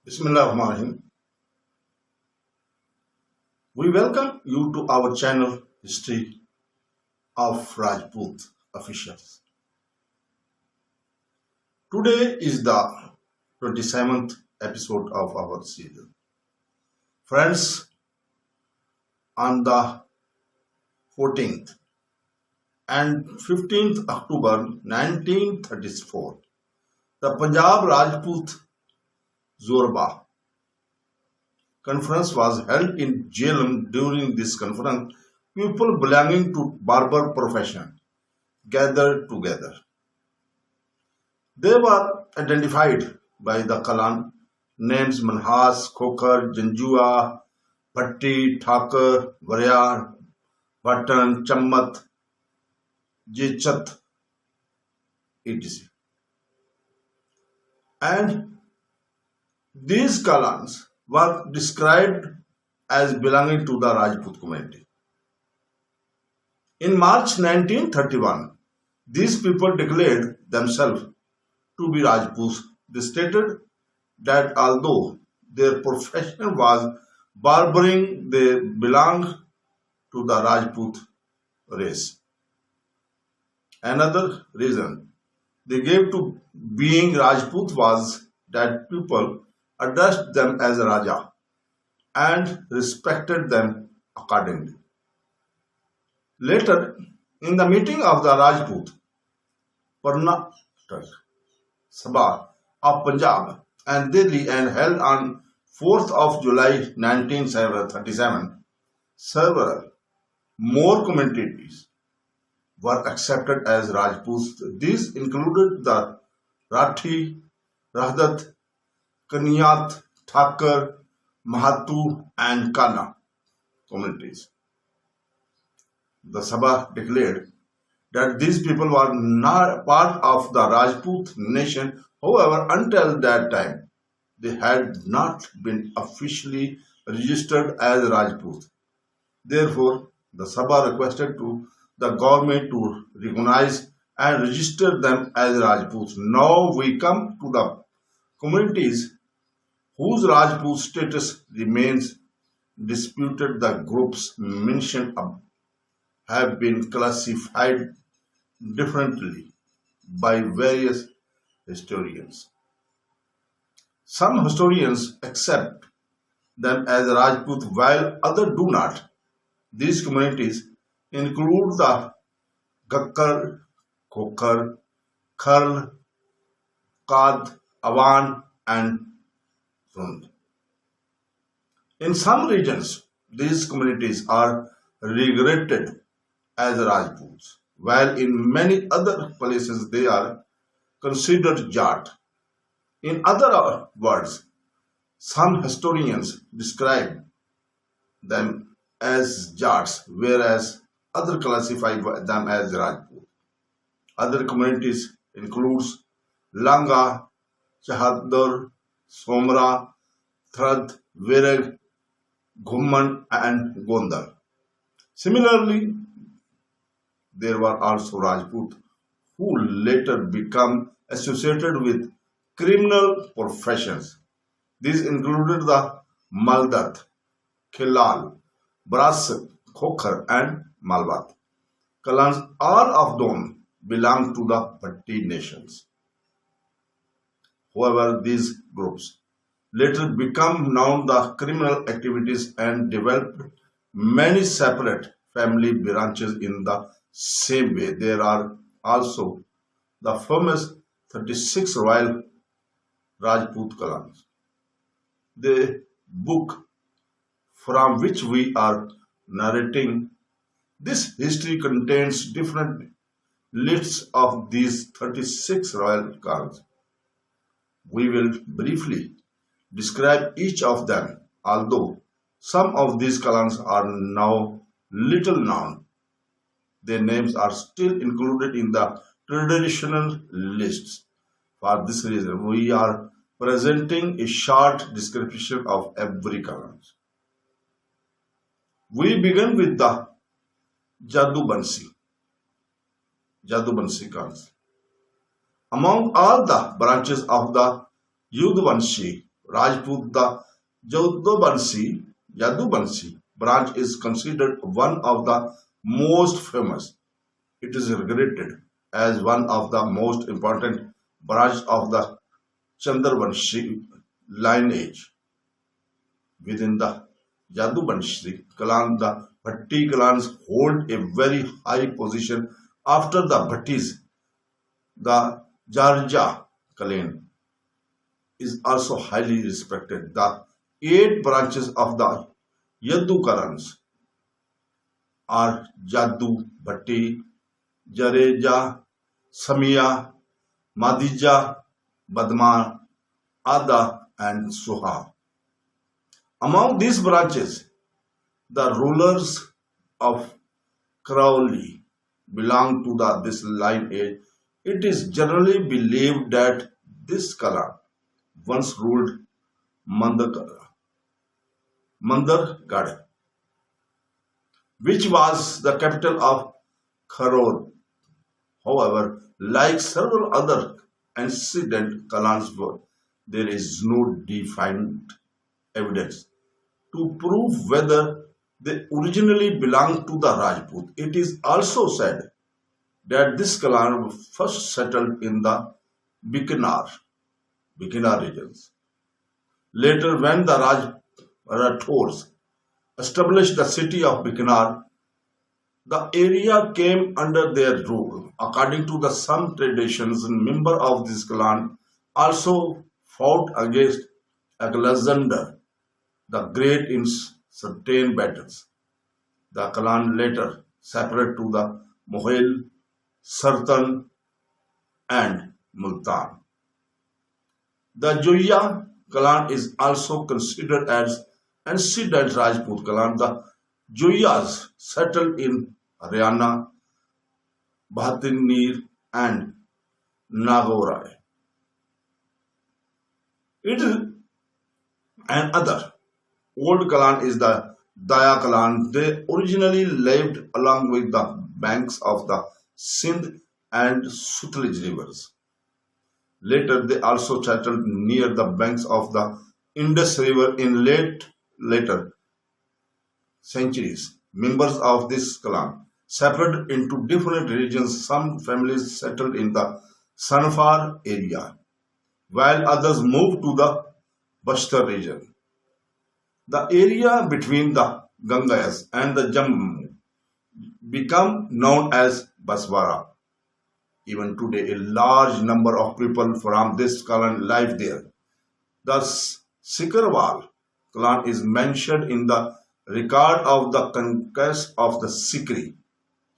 Bismillahirrahmanirrahim. We welcome you to our channel History of Rajput Officials. Today is the 27th episode of our series. Friends, on the 14th and 15th October 1934, the Punjab Rajput Zorba conference was held in Jhala. During this conference, people belonging to barber profession gathered together. They were identified by the clan names Manhas, Khokhar, Janjua, Bhatti, Thakar, Varyar, Bhattan, Chammat, Jechat, etc. And these clans were described as belonging to the Rajput community. In March 1931, these people declared themselves to be Rajputs. They stated that although their profession was barbering, they belonged to the Rajput race. Another reason they gave to being Rajput was that people addressed them as Raja and respected them accordingly. Later, in the meeting of the Rajput Parna Sabha of Punjab and Delhi and held on 4th of July 1937, several more communities were accepted as Rajputs. These included the Rathi, Rahdat, Kaniyat, Thakar, Mahatu and Kana communities. The Sabha declared that these people were not part of the Rajput nation. However, until that time, they had not been officially registered as Rajput. Therefore, the Sabha requested to the government to recognize and register them as Rajputs. Now we come to the communities whose Rajput status remains disputed. The groups mentioned above have been classified differently by various historians. Some historians accept them as Rajput while others do not. These communities include the Gakkar, Khokhar, Kharl, Kad, Awan and Sund. In some regions, these communities are regarded as Rajputs, while in many other places they are considered Jat. In other words, some historians describe them as Jats, whereas others classify them as Rajput. Other communities includes Langa, Chahadar, Somra, Thrad, Virag, Ghumman and Gondal. Similarly, there were also Rajput who later become associated with criminal professions. These included the Maldat, Khilal, Bras, Khokhar and Malbat. Clans, all of them belong to the Bhatti nations. However, these groups later become known the criminal activities and developed many separate family branches in the same way. There are also the famous 36 royal Rajput clans. The book from which we are narrating this history contains different lists of these 36 royal clans. We will briefly describe each of them, although some of these clans are now little known. Their names are still included in the traditional lists. For this reason, we are presenting a short description of every clan. We begin with the Jadubansi clans. Among all the branches of the Yaduvanshi, Rajput, the Jadubansi branch is considered one of the most famous. It is regarded as one of the most important branches of the Chandravanshi lineage. Within the Yaduvanshi clan, the Bhatti clans hold a very high position. After the Bhattis, the Jarja clan is also highly respected. The eight branches of the Yadu clans are Jadu, Bhatti, Jareja, Samiya, Madija, Badma, Ada, and Suha. Among these branches, the rulers of Crowley belong to this lineage. It is generally believed that this clan once ruled Mandargarh, which was the capital of Kharod. However, like several other ancient clans, there is no defined evidence to prove whether they originally belonged to the Rajput. It is also said that this clan first settled in the Bikaner, Bikaner regions. Later, when the Rathors established the city of Bikaner, the area came under their rule. According to some traditions, members of this clan also fought against Alexander the Great in certain battles. The clan later separated to the Mohel, Sartan, and Multan. The Joya clan is also considered as ancient Rajput clan. The Joyas settled in Haryana, Bhatinir, and Nagorai. It is another old clan is the Daya clan. They originally lived along with the banks of the Sindh and Sutlej rivers. Later, they also settled near the banks of the Indus River in later centuries. Members of this clan separated into different regions. Some families settled in the Sanfar area, while others moved to the Bastar region. The area between the Ganges and the Jammu became known as Baswara. Even today, a large number of people from this clan live there. The Sikarwal clan is mentioned in the record of the conquest of the Sikri.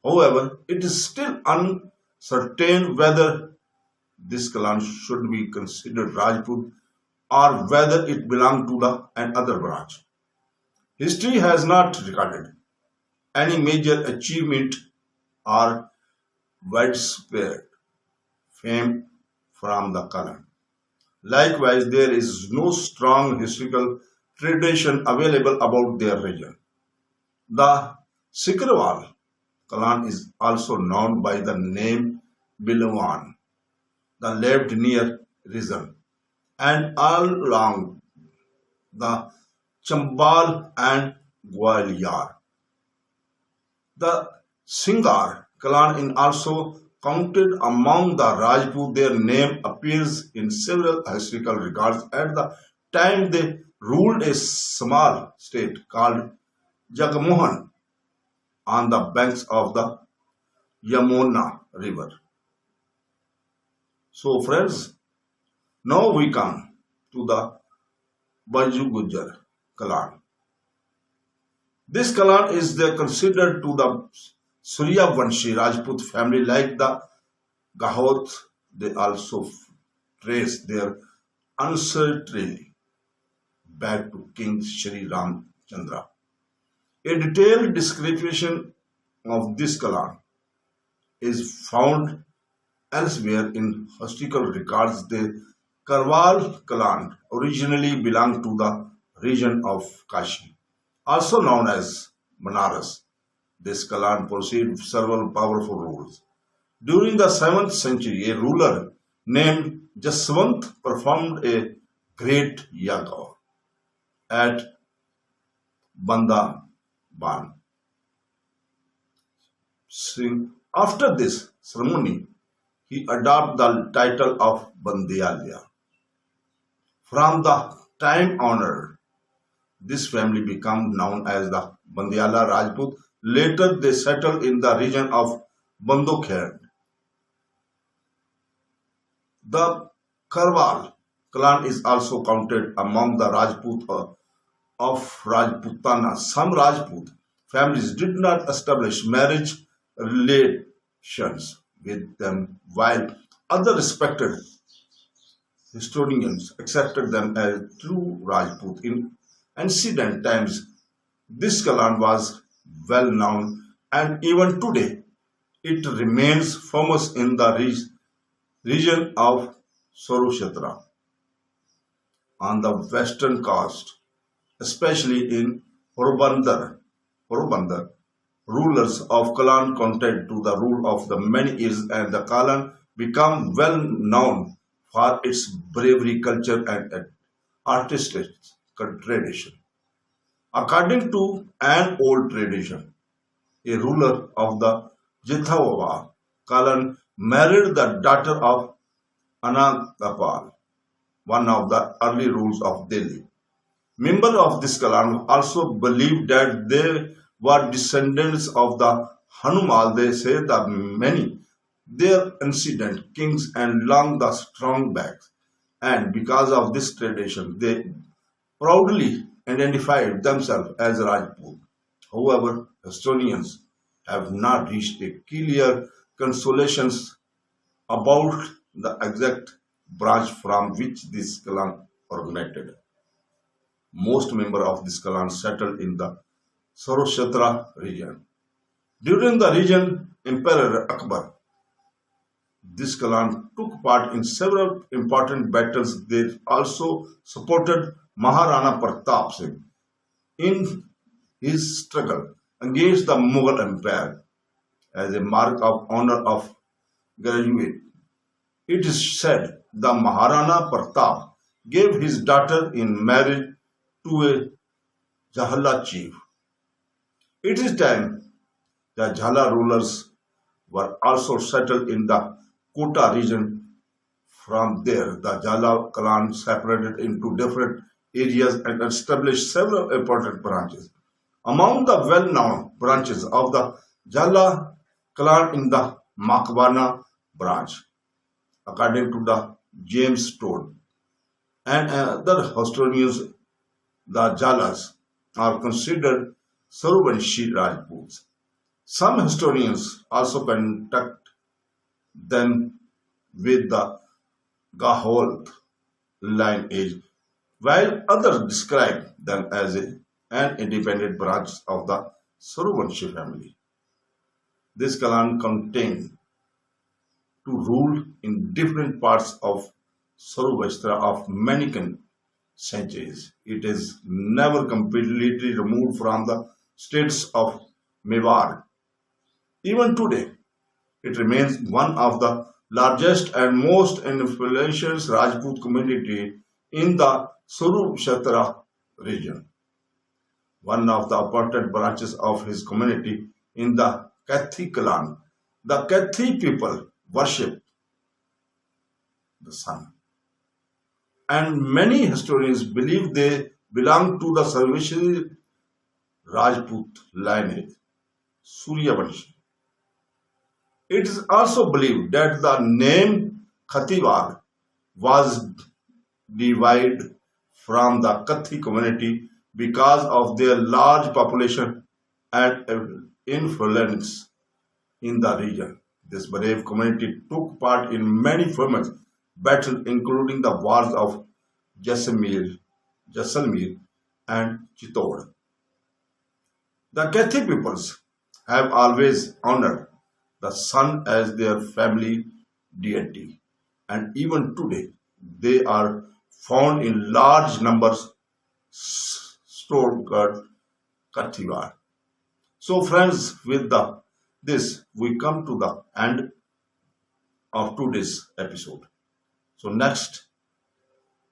However, it is still uncertain whether this clan should be considered Rajput or whether it belonged to the another branch. History has not recorded any major achievement or widespread fame from the clan. Likewise, there is no strong historical tradition available about their region. The Sikarwal clan is also known by the name Bilwan. They lived near Rizan and all along the Chambal and Gwalior. The Singar clan is also counted among the Rajput. Their name appears in several historical records. At the time, they ruled a small state called Jagmohan on the banks of the Yamuna river. So, friends, now we come to the Badgurjar clan. This clan is considered to the Suryavanshi Rajput family. Like the Gahoth, they also trace their ancestry back to King Shri Ram Chandra. A detailed description of this clan is found elsewhere in historical records. The Karwal clan originally belonged to the region of Kashi, also known as Banaras. This clan pursued several powerful rules. During the 7th century, a ruler named Jaswant performed a great Yagav at Bandaban. After this ceremony, he adopted the title of Bandialia. From the time honored, this family became known as the Bandiala Rajput. Later, they settled in the region of Bandokher. The Karwal clan is also counted among the Rajput of Rajputana. Some Rajput families did not establish marriage relations with them, while other respected historians accepted them as true Rajput. In ancient times, this clan was well known, and even today it remains famous in the region of Surukshetra on the western coast, especially in Porobandar. Rulers of clan continued to the rule of the many years, and the clan became well known for its bravery, culture, and artistic tradition. According to an old tradition, a ruler of the Jethwa clan married the daughter of Anandapal, one of the early rulers of Delhi. Members of this clan also believed that they were descendants of the Hanumal. They say that many their ancient kings and long the strong backs, and because of this tradition, they proudly identified themselves as Rajput. However, historians have not reached a clear consolations about the exact branch from which this clan originated. Most members of this clan settled in the Surukshetra region. During the region Emperor Akbar, this clan took part in several important battles. They also supported Maharana Pratap Singh in his struggle against the Mughal Empire. As a mark of honor of graduate, it is said the Maharana Pratap gave his daughter in marriage to a Jhala chief. It is time the Jhala rulers were also settled in the Kota region. From there, the Jhala clan separated into different areas and established several important branches. Among the well-known branches of the Jhala clan in the Makwana branch, according to the James Todd and other historians, the Jalas are considered Jadubansi Rajputs. Some historians also connect them with the Gahol lineage, while others describe them as an independent branch of the Jadubansi family. This clan continued to rule in different parts of Survastra of many centuries. It is never completely removed from the states of Mewar. Even today, it remains one of the largest and most influential Rajput community in the Surukshetra region. One of the important branches of his community in the Kathi clan. The Kathi people worship the sun, and many historians believe they belong to the Sarveshri Rajput lineage, Suryavanshi. It is also believed that the name Khatiwar was derived from the Kathi community because of their large population and influence in the region. This brave community took part in many famous battles, including the wars of Jaisalmer, and Chittor. The Kathi peoples have always honored the sun as their family deity, and even today they are found in large numbers stored at Kathiwar. So, friends, with this we come to the end of today's episode. So, next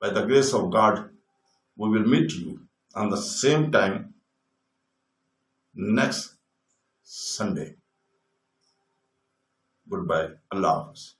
By the grace of God, we will meet you on the same time next Sunday. Goodbye. Allah Hafiz.